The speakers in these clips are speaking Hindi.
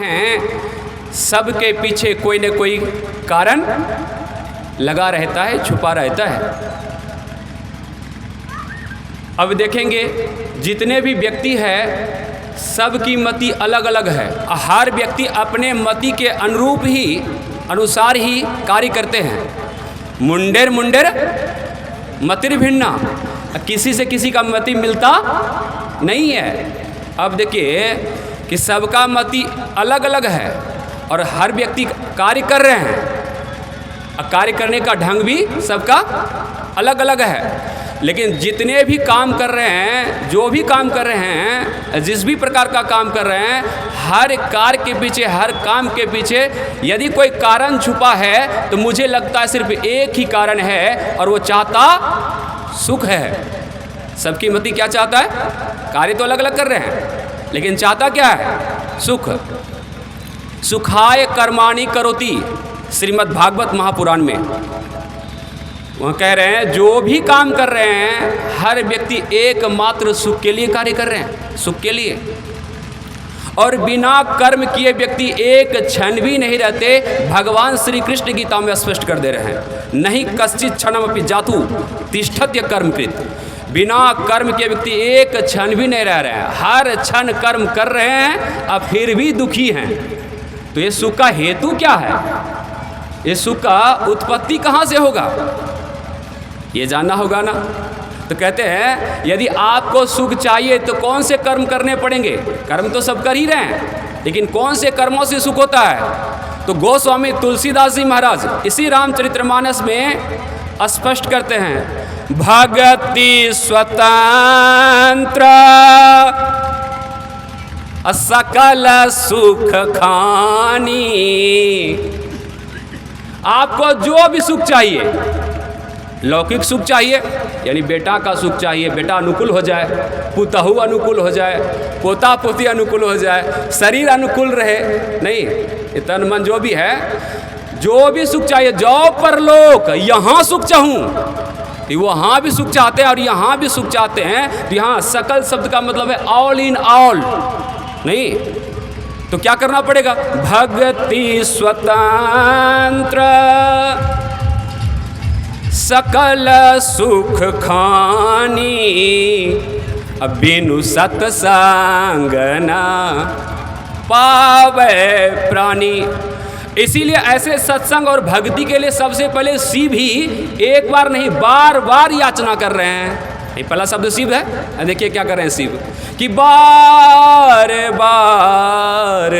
हैं, सबके पीछे कोई न कोई कारण लगा रहता है, छुपा रहता है। अब देखेंगे जितने भी व्यक्ति हैं सबकी मति अलग अलग है। हर व्यक्ति अपने मति के अनुसार ही कार्य करते हैं। मुंडेर मुंडेर मतिर्भिन्ना, किसी से किसी का मति मिलता नहीं है। अब देखिए कि सबका मति अलग अलग है और हर व्यक्ति कार्य कर रहे हैं। कार्य करने का ढंग भी सबका अलग अलग है। लेकिन जितने भी काम कर रहे हैं, जो भी काम कर रहे हैं, जिस भी प्रकार का काम कर रहे हैं, हर कार्य के पीछे, हर काम के पीछे यदि कोई कारण छुपा है तो मुझे लगता है सिर्फ एक ही कारण है और वो चाहता सुख है। सबकी मति क्या चाहता है? कार्य तो अलग अलग कर रहे हैं लेकिन चाहता क्या है? सुख। सुखाय कर्माणि करोति, श्रीमद् भागवत महापुराण में वह कह रहे हैं जो भी काम कर रहे हैं हर व्यक्ति एकमात्र सुख के लिए कार्य कर रहे हैं, सुख के लिए। और बिना कर्म किए व्यक्ति एक क्षण भी नहीं रहते। भगवान श्री कृष्ण गीता में स्पष्ट कर दे रहे हैं, नहीं कश्चित् क्षणमपि जातु तिष्ठत्य कर्मकृत। बिना कर्म के व्यक्ति एक क्षण भी नहीं रह रहे हैं, हर क्षण कर्म कर रहे हैं और फिर भी दुखी हैं। तो ये सुख का हेतु क्या है? ये सुख का उत्पत्ति कहाँ से होगा, ये जानना होगा ना। तो कहते हैं यदि आपको सुख चाहिए तो कौन से कर्म करने पड़ेंगे? कर्म तो सब कर ही रहे हैं, लेकिन कौन से कर्मों से सुख होता है? तो गोस्वामी तुलसीदास जी महाराज इसी रामचरितमानस में स्पष्ट करते हैं, भगति स्वतंत्र सकल सुख खानी। आपको जो भी सुख चाहिए, लौकिक सुख चाहिए यानी बेटा का सुख चाहिए, बेटा अनुकूल हो जाए, पुतहु अनुकूल हो जाए, पोता पोती अनुकूल हो जाए, शरीर अनुकूल रहे, नहीं तन मन जो भी है, जो भी सुख चाहिए, जो परलोक यहाँ सुख चाहूँ, वहाँ भी सुख चाहते हैं और यहाँ भी सुख चाहते हैं। तो यहाँ सकल शब्द का मतलब है ऑल इन ऑल, नहीं तो क्या करना पड़ेगा? भक्ति स्वतंत्र सकल सुख खानी, बिनु सत्संग न पावे प्राणी। इसीलिए ऐसे सत्संग और भक्ति के लिए सबसे पहले शिव ही एक बार नहीं बार बार याचना कर रहे हैं। ये पहला शब्द शिव है। देखिए क्या कर रहे हैं शिव कि बार बार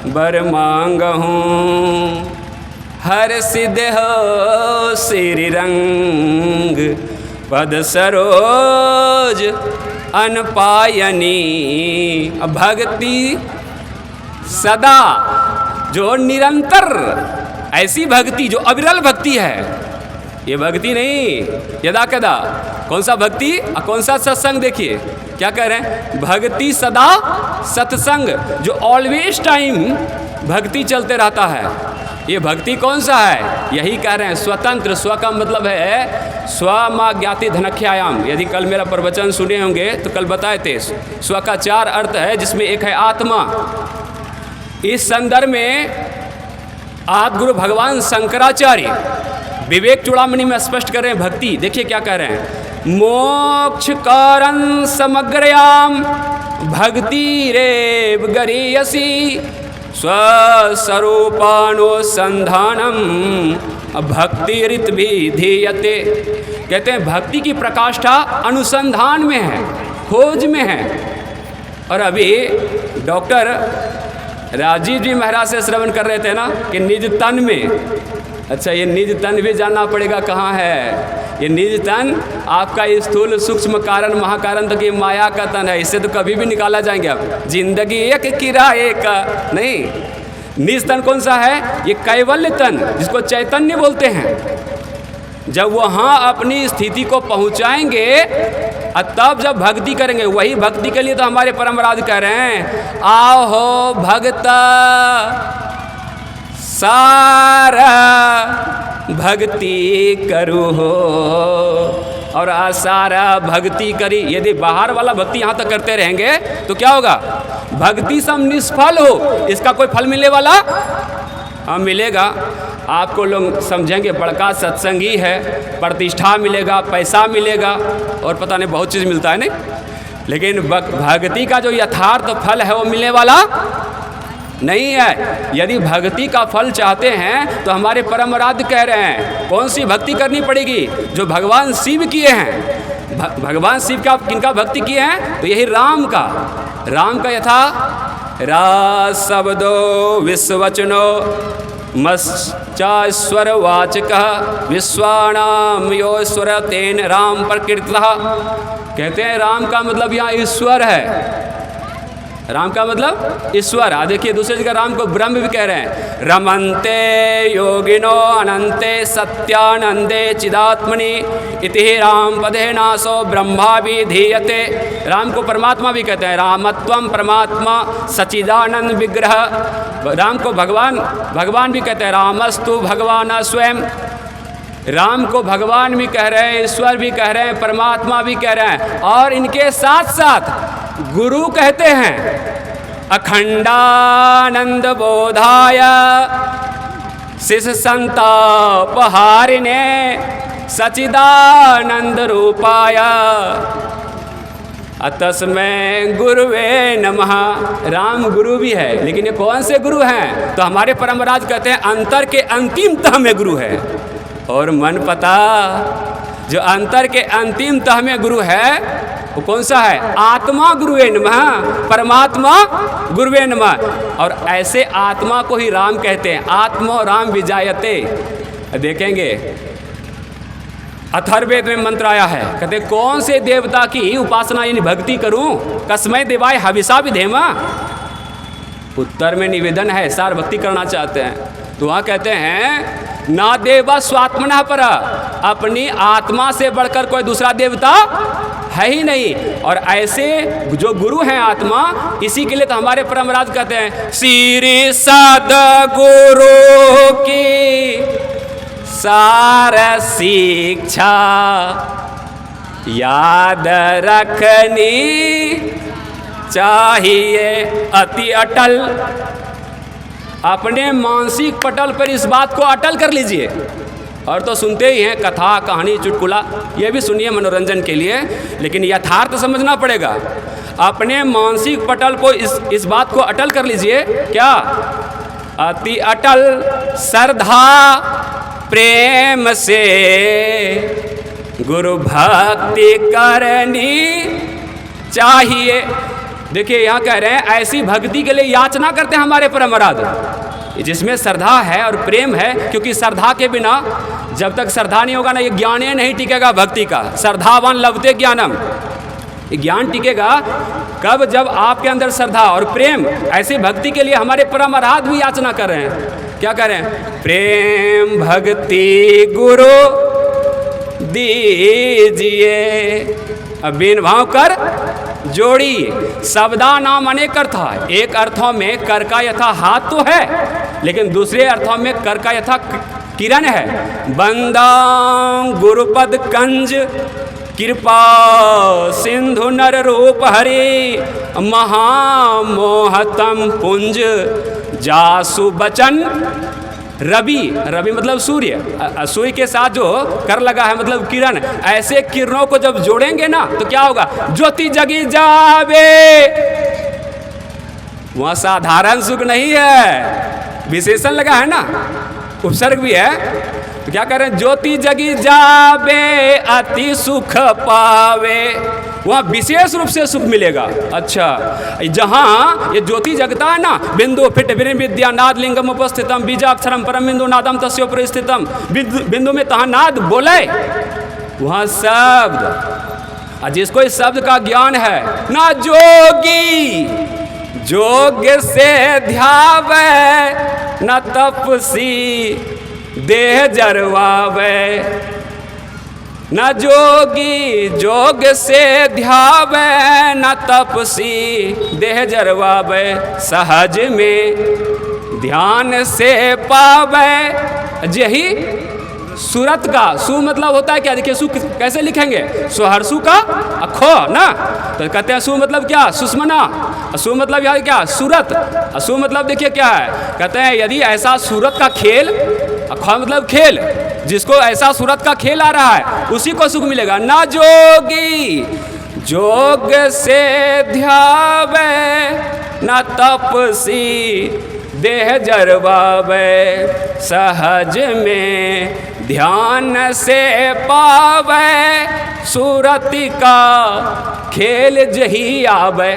बर मांगहूँ, हर सिद्ध हो श्री रंग, पद सरोज अनपायनी। भक्ति सदा जो निरंतर, ऐसी भक्ति जो अविरल भक्ति है, ये भक्ति नहीं यदा कदा। कौन सा भक्ति और कौन सा सत्संग? देखिए क्या कह रहे हैं, भक्ति सदा सत्संग, जो ऑलवेज टाइम भक्ति चलते रहता है। ये भक्ति कौन सा है? यही कह रहे हैं स्वतंत्र। स्व का मतलब है स्व मा ज्ञाति धनख्यायाम। यदि कल मेरा प्रवचन सुने होंगे तो कल बताए थे, स्व का 4 अर्थ है जिसमें एक है आत्मा। इस संदर्भ में आदिगुरु भगवान शंकराचार्य विवेक चूड़ामणि में स्पष्ट कर रहे हैं भक्ति। देखिए क्या कह रहे हैं, मोक्ष कारण समग्रयाम भक्ति रेव गरीयसी, स्वस्वरूपानुसंधानम भक्ति रित भी धीयते। कहते हैं भक्ति की प्रकाष्ठा अनुसंधान में है, खोज में है। और अभी डॉक्टर राजीव जी महाराज से श्रवण कर रहे थे ना कि निज तन में, अच्छा ये निज तन भी जानना पड़ेगा कहाँ है। ये निज तन आपका स्थूल सूक्ष्म कारण महाकारण तक ये माया का तन है, इससे तो कभी भी निकाला जाएंगे आप। जिंदगी एक किराए का नहीं। निज तन कौन सा है? ये कैवल्य तन, जिसको चैतन्य बोलते हैं। जब वहाँ अपनी स्थिति को पहुँचाएंगे और तब जब भक्ति करेंगे, वही भक्ति के लिए तो हमारे परमराज कह रहे हैं, आओ हो भक्ता सारा भक्ति करो हो, और असारा भक्ति करी। यदि बाहर वाला भक्ति यहाँ तक करते रहेंगे तो क्या होगा? भक्ति सब निष्फल हो, इसका कोई फल मिलने वाला? हाँ मिलेगा। आपको लोग समझेंगे बड़का सत्संगी है, प्रतिष्ठा मिलेगा, पैसा मिलेगा और पता नहीं बहुत चीज़ मिलता है नहीं, लेकिन भक्ति का जो यथार्थ फल है वो मिलने वाला नहीं है। यदि भक्ति का फल चाहते हैं तो हमारे परम आराध्य कह रहे हैं कौन सी भक्ति करनी पड़ेगी? जो भगवान शिव किए हैं। भगवान शिव का किनका भक्ति किए हैं? तो यही राम का यथा रा शब्दो विश्ववचनो मश्चाश्वर वाचक विश्वाणाम योश्वर तेन राम प्रकृतः। कहते हैं राम का मतलब यहाँ ईश्वर है। राम का मतलब ईश्वर। देखिए दूसरी जगह राम को ब्रह्म भी कह रहे हैं। रमन्ते योगिनो अनंते सत्यानंदे चिदात्मनि इति राम पदे नासो ब्रह्मा विधीयते। राम को परमात्मा भी कहते हैं। रामत्वम परमात्मा सचिदानंद विग्रह। राम को भगवान भी कहते हैं। रामस्तु भगवान स्वयं। राम को भगवान भी कह रहे हैं, ईश्वर भी कह रहे हैं, परमात्मा भी कह रहे हैं, और इनके साथ साथ गुरु कहते हैं। अखंडानंद बोधाय शिष्य संतापहारिणे सचिदानंद रूपाय तस्मै गुरुवे नमः। राम गुरु भी है, लेकिन ये कौन से गुरु हैं? तो हमारे परमराज कहते हैं अंतर के अंतिम तह में गुरु है। और मन पता जो अंतर के अंतिम तह में गुरु है वो कौन सा है? आत्मा गुरुवे नमः, परमात्मा गुरुवे नमः। और ऐसे आत्मा को ही राम कहते हैं। आत्मा राम विजायते। देखेंगे अथर्ववेद में मंत्र आया है, कहते कौन से देवता की उपासना यानी भक्ति करूं? कस्मै देवाय हविषा विधेमा। उत्तर में निवेदन है, सार भक्ति करना चाहते हैं तो वहाँ कहते हैं ना देवा स्वात्मना पर, अपनी आत्मा से बढ़कर कोई दूसरा देवता है ही नहीं। और ऐसे जो गुरु हैं आत्मा, इसी के लिए तो हमारे परमराज कहते हैं श्री सद्गुरु की सार शिक्षा याद रखनी चाहिए अति अटल। अपने मानसिक पटल पर इस बात को अटल कर लीजिए। और तो सुनते ही हैं कथा कहानी चुटकुला, ये भी सुनिए मनोरंजन के लिए, लेकिन यथार्थ समझना पड़ेगा। अपने मानसिक पटल को इस बात को अटल कर लीजिए। क्या? अति अटल श्रद्धा प्रेम से गुरु भक्ति करनी चाहिए। देखिए यहाँ कह रहे हैं ऐसी भक्ति के लिए याचना करते हैं हमारे परमराज, जिसमें श्रद्धा है और प्रेम है। क्योंकि श्रद्धा के बिना, जब तक श्रद्धा नहीं होगा ना, ये ज्ञान नहीं टिकेगा भक्ति का। श्रद्धावान लभते ज्ञानम। ये ज्ञान टिकेगा कब? जब आपके अंदर श्रद्धा और प्रेम। ऐसी भक्ति के लिए हमारे परमराज भी याचना कर रहे हैं। क्या कर रहे हैं? प्रेम भक्ति गुरु दीजिए बिन भाव कर जोड़ी। शब्दा नाम अनेक अर्थ है। एक अर्थों में कर का यथा हाथ तो है, लेकिन दूसरे अर्थों में कर का यथा किरण है। बंदा गुरुपद कंज कृपा सिंधु नर रूप हरि महामोहतम पुंज जासु बचन रवि। रवि मतलब सूर्य। सूर्य के साथ जो कर लगा है मतलब किरण। ऐसे किरणों को जब जोड़ेंगे ना तो क्या होगा? ज्योति जगी जावे। वह साधारण सुख नहीं है, विशेषण लगा है ना, उपसर्ग भी है। तो क्या कह रहे हैं? ज्योति जगी जावे अति सुख पावे। वहाँ विशेष रूप से सुख मिलेगा। अच्छा, जहाँ ये ज्योति जगता है ना, बिंदु फिट विद्या नाद लिंगम उपस्थितम बीजाक्षरम परम बिंदु नादम तस्योपर स्थितम। बिंदु में तहाँ नाद बोले, वहाँ शब्द। जिसको इस शब्द का ज्ञान है ना, जोगी जोग से ध्यावे न तपसी देह जरवावे। न जोगी जोग से ध्यावे न तपसी देह जरवावे। सहज में ध्यान से पावे जही सूरत का, सु मतलब होता है क्या, देखिए सु कैसे लिखेंगे, सुहर्सु का अखो ना, तो कहते हैं सु मतलब क्या, सुषमना, सु मतलब यहाँ क्या, सूरत, सु मतलब देखिए क्या है, कहते हैं यदि ऐसा सूरत का खेल, अखो मतलब खेल, जिसको ऐसा सूरत का खेल आ रहा है उसी को सुख मिलेगा। ना जोगी जोग से ध्यावे, ना तपसी देह जरवावे, सहज में ध्यान से पावे, सूरत का खेल जही आवे।